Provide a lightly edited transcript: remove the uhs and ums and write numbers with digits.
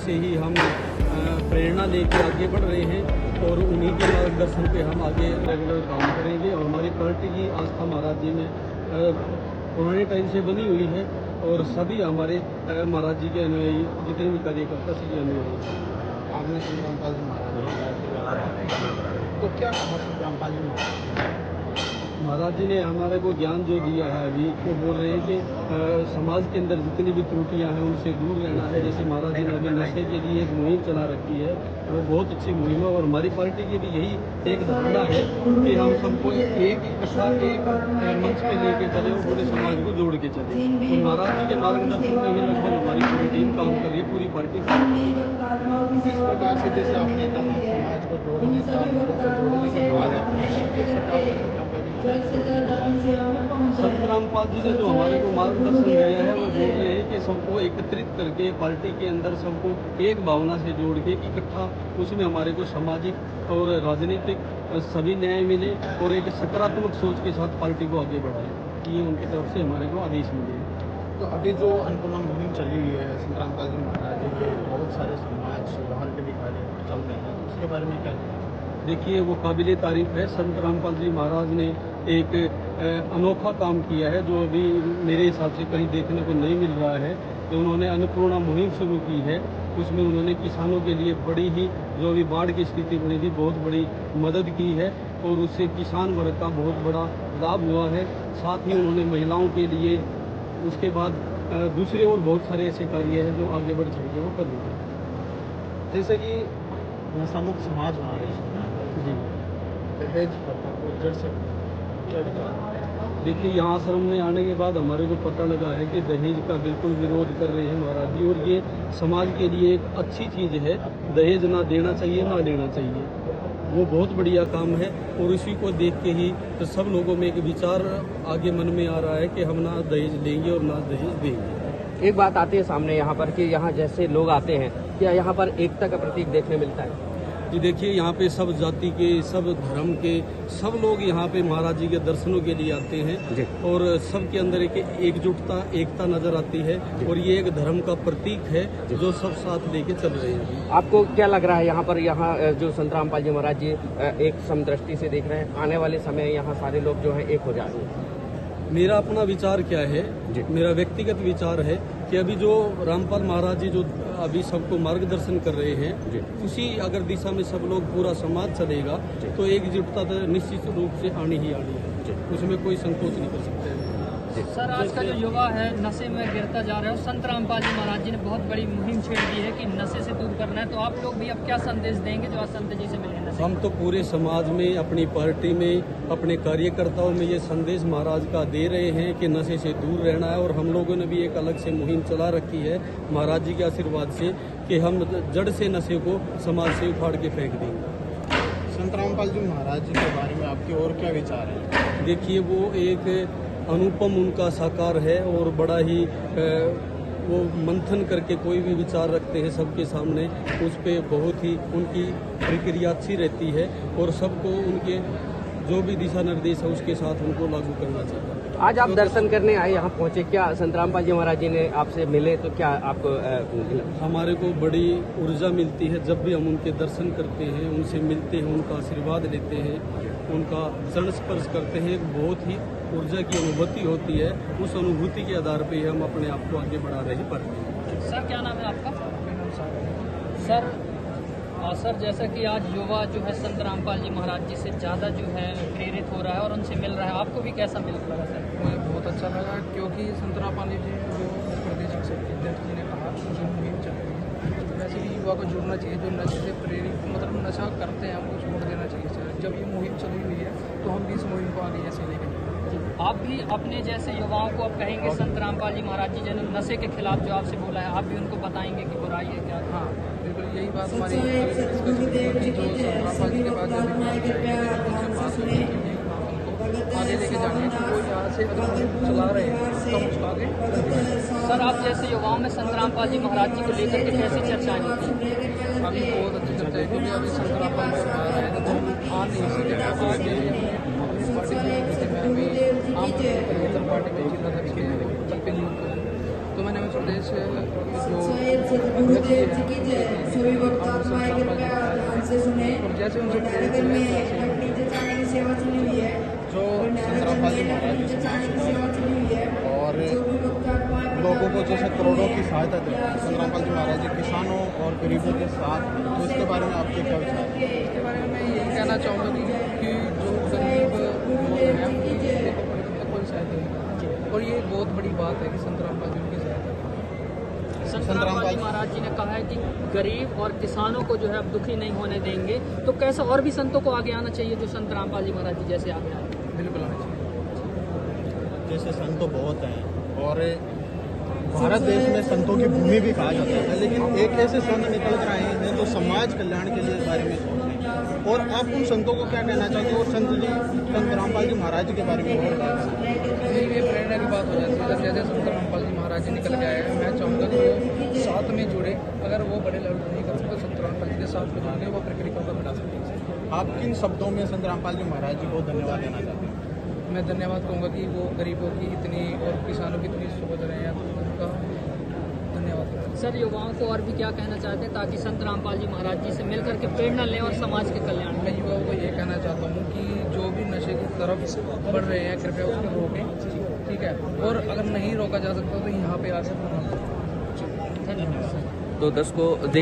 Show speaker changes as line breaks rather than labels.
से ही हम प्रेरणा लेकर आगे बढ़ रहे हैं और उन्हीं के मार्गदर्शन पे हम आगे रेगुलर काम करेंगे। और हमारी पार्टी की आस्था महाराज जी में पुराने टाइम से बनी हुई है और सभी हमारे महाराज जी के अनुयायी जितने भी कार्यकर्ता सभी अनुयायी हैं।
आपने संतरामपाल जी महाराज तो क्या कहा संतरामपाल जी
महाराज जी ने हमारे को ज्ञान जो दिया है अभी वो बोल रहे हैं कि समाज के अंदर जितनी भी त्रुटियां हैं उनसे दूर रहना है। जैसे महाराज जी ने अभी नशे के लिए एक मुहिम चला रखी है, वो बहुत अच्छी मुहिम है और हमारी पार्टी की भी यही एक धारणा है कि हम सबको एक मंच पे लेके चले और पूरे समाज को जोड़ के चले। तो महाराज जी के मार्गदर्शन में ही लगभग हमारी पूरी टीम काम कर रही है, पूरी पार्टी
किस प्रकार से जैसे आपने कहा समाज को जोड़ने का जोड़ने के बाद
संतरामपाल जी ने जो हमारे को मार्गदर्शन दिया है वो बोल रहे हैं कि सबको एकत्रित करके पार्टी के अंदर सबको एक भावना से जोड़ के इकट्ठा, उसमें हमारे को सामाजिक और राजनीतिक सभी न्याय मिले और एक सकारात्मक सोच के साथ पार्टी को आगे बढ़ाए। ये उनकी तरफ से हमारे को आदेश मिले।
तो अभी जो अन्नपूर्णा मुहिम चली हुई है संतरामपाल जी महाराज जी के बहुत सारे समाज सुधार के भी कार्य चल रहे हैं, उसके बारे में क्या
देखिए वो काबिले तारीफ है। संतरामपाल जी महाराज ने एक अनोखा काम किया है जो अभी मेरे हिसाब से कहीं देखने को नहीं मिल रहा है। तो उन्होंने अन्नपूर्णा मुहिम शुरू की है, उसमें उन्होंने किसानों के लिए बड़ी ही जो अभी बाढ़ की स्थिति बनी थी बहुत बड़ी मदद की है और उससे किसान वर्ग का बहुत बड़ा लाभ हुआ है। साथ ही उन्होंने महिलाओं के लिए उसके बाद दूसरे और बहुत सारे ऐसे कार्य हैं जो आगे बढ़ चुके वो कर रहे हैं।
जैसे कि नशामुक्त समाज बना रहे हैं
जी
दहेज प्रथा को जड़ से क्या विचार?
देखिए यहाँ आश्रम में आने के बाद हमारे को पता लगा है कि दहेज का बिल्कुल विरोध कर रहे हैं महाराज जी और ये समाज के लिए एक अच्छी चीज़ है। दहेज ना देना चाहिए ना लेना चाहिए, वो बहुत बढ़िया काम है और इसी को देख के ही तो सब लोगों में एक विचार आगे मन में आ रहा है कि हम ना दहेज लेंगे और ना दहेज देंगे।
एक बात आती है सामने यहाँ पर कि यहाँ जैसे लोग आते हैं क्या यहाँ पर एकता का प्रतीक देखने मिलता है?
जी देखिए यहाँ पे सब जाति के, सब धर्म के, सब लोग यहाँ पे महाराज जी के दर्शनों के लिए आते हैं और सबके अंदर एक एकजुटता, एकता नजर आती है और ये एक धर्म का प्रतीक है जो सब साथ लेके चल रहे हैं।
आपको क्या लग रहा है यहाँ पर जो संतरामपाल जी महाराज जी एक समदृष्टि से देख रहे हैं, आने वाले समय यहाँ सारे लोग जो है एक हो जाएंगे?
मेरा अपना विचार क्या है, मेरा व्यक्तिगत विचार है कि अभी जो रामपाल महाराज जी जो अभी सबको मार्गदर्शन कर रहे हैं उसी अगर दिशा में सब लोग पूरा समाज चलेगा तो एकजुटता तो निश्चित रूप से आनी ही आनी है, उसमें कोई संकोच नहीं कर सकते हैं।
सर आज का जो युवा है नशे में गिरता जा रहा है और संतरामपाल जी महाराज जी ने बहुत बड़ी मुहिम छेड़ दी है कि नशे से दूर करना है, तो आप लोग भी अब क्या संदेश देंगे जो आज संत जी से मिले नशे?
हम तो पूरे समाज में, अपनी पार्टी में, अपने कार्यकर्ताओं में ये संदेश महाराज का दे रहे हैं कि नशे से दूर रहना है और हम लोगों ने भी एक अलग से मुहिम चला रखी है महाराज जी के आशीर्वाद से कि हम जड़ से नशे को समाज से उखाड़ के फेंक देंगे।
संतरामपाल जी महाराज जी के बारे में आपके और क्या विचार हैं?
देखिए वो एक अनुपम उनका साकार है और बड़ा ही वो मंथन करके कोई भी विचार रखते हैं सबके सामने, उस पर बहुत ही उनकी प्रक्रिया अच्छी रहती है और सबको उनके जो भी दिशा निर्देश है उसके साथ उनको लागू करना चाहिए।
आज आप दर्शन करने आए, यहाँ पहुँचे, क्या संतरामपाल जी महाराज जी ने आपसे मिले तो क्या आपको
हमारे को बड़ी ऊर्जा मिलती है जब भी हम उनके दर्शन करते हैं, उनसे मिलते हैं, उनका आशीर्वाद लेते हैं, उनका चरण स्पर्श करते हैं, एक बहुत ही ऊर्जा की अनुभूति होती है। उस अनुभूति के आधार पर हम अपने आप को आगे बढ़ा रहे हैं।
सर क्या नाम है आपका? सर जैसा कि आज युवा जो है संतरामपाल जी महाराज जी से ज़्यादा जो है प्रेरित हो रहा है और उनसे मिल रहा है, आपको भी कैसा मिल रहा है? सर
मुझे बहुत अच्छा लगा क्योंकि संतरामपाल जी जो प्रदेश अध्यक्ष जी ने कहा जो मुहिम चल रही है, तो वैसे भी युवा को जुड़ना चाहिए, जो नशे से प्रेरित मतलब नशा करते हैं हमको छोड़ देना चाहिए सर। जब ये मुहिम चली हुई है तो हम भी इस मुहिम को आगे ऐसे लेकर
आप भी अपने जैसे युवाओं को अब कहेंगे संतरामपाल जी महाराज जी ने नशे के खिलाफ जो आपसे बोला है, आप भी उनको बताएंगे कि बुराई है क्या?
हाँ बिल्कुल यही बात हमारी जो संतरामपाल जी के बाद आगे लेके जाने को कोई यहाँ से अगर चला रहे हैं तो हम उसको आगे।
सर आप जैसे युवाओं में संतरामपाल जी महाराज जी को लेकर के कैसी चर्चाएं होती हैं?
अभी बहुत अच्छी चर्चा है क्योंकि अभी संतरामपाल जी आ रहे हैं तो आ नहीं सके आगे पार्टी में अभी हम परिवर्तन पार्टी में जिला अध्यक्ष के तो मैंने उत्तर प्रदेश जो
गुरुदेव जी की जय। सभी भक्त आत्माएं कृपया ध्यान से सुने।
और जैसे उनसे
नगर में एक डीजे चाने की सेवा चली हुई है।
जो संतरामपाल जी महाराज
डीजे चाने की सेवा चली हुई है।
और
जो भी भक्त आत्माएं
लोगों को जैसे करोड़ों की सहायता दे संतरामपाल जी महाराज जी किसानों और गरीबों के साथ, तो इसके बारे में आपके क्या विचार है?
इसके बारे में मैं यही कहना चाहूँगा कि जो गरीब लोग हैं उनको कोई सहायता नहीं, और ये बहुत बड़ी बात है कि संतरामपाल जी उनकी सहायता करें।
संतरामपाल जी महाराज जी ने कहा है कि गरीब और किसानों को जो है अब दुखी नहीं होने देंगे, तो कैसे और भी संतों को आगे आना चाहिए जो संतरामपाल जी महाराज जी जैसे आगे आए?
बिल्कुल आना चाहिए।
जैसे संत तो बहुत हैं और भारत देश में संतों की भूमि भी कहा जाता है, लेकिन एक ऐसे संत निकल कर आए हैं जो समाज कल्याण के लिए इस बारे में सोचते हैं। और आप उन संतों को क्या कहना चाहते हो? और संत जी संत रामपाल जी महाराज जी के बारे में और क्या कहना चाहते
ये प्रेरणा की बात हो जाती है। जैसे संतरामपाल जी महाराज जी निकल के आए हैं, मैं चाहूँगा कि वो साथ में जुड़े। अगर वो बड़े लेवल पर नहीं कर सकते, संतरामपाल जी के साथ में जुड़े वो प्रक्रिया को बढ़ा सकते हैं।
आप किन शब्दों में संत रामपाल जी महाराज जी को धन्यवाद देना चाहते हैं?
मैं धन्यवाद कहूँगा कि वो गरीबों की इतनी और किसानों की इतनी सोच रहे हैं, तो उनका धन्यवाद करूँगा।
सर, युवाओं को और भी क्या कहना चाहते हैं ताकि संत रामपाल जी महाराज जी से मिलकर के प्रेरणा लें और समाज के कल्याण में?
मैं युवाओं को ये कहना चाहता हूँ कि जो भी नशे की तरफ बढ़ रहे हैं कृपया उसको रोकें, ठीक है। और अगर नहीं रोका जा सकता तो यहाँ पे आ सकते हैं।
धन्यवाद सर।
तो 10 को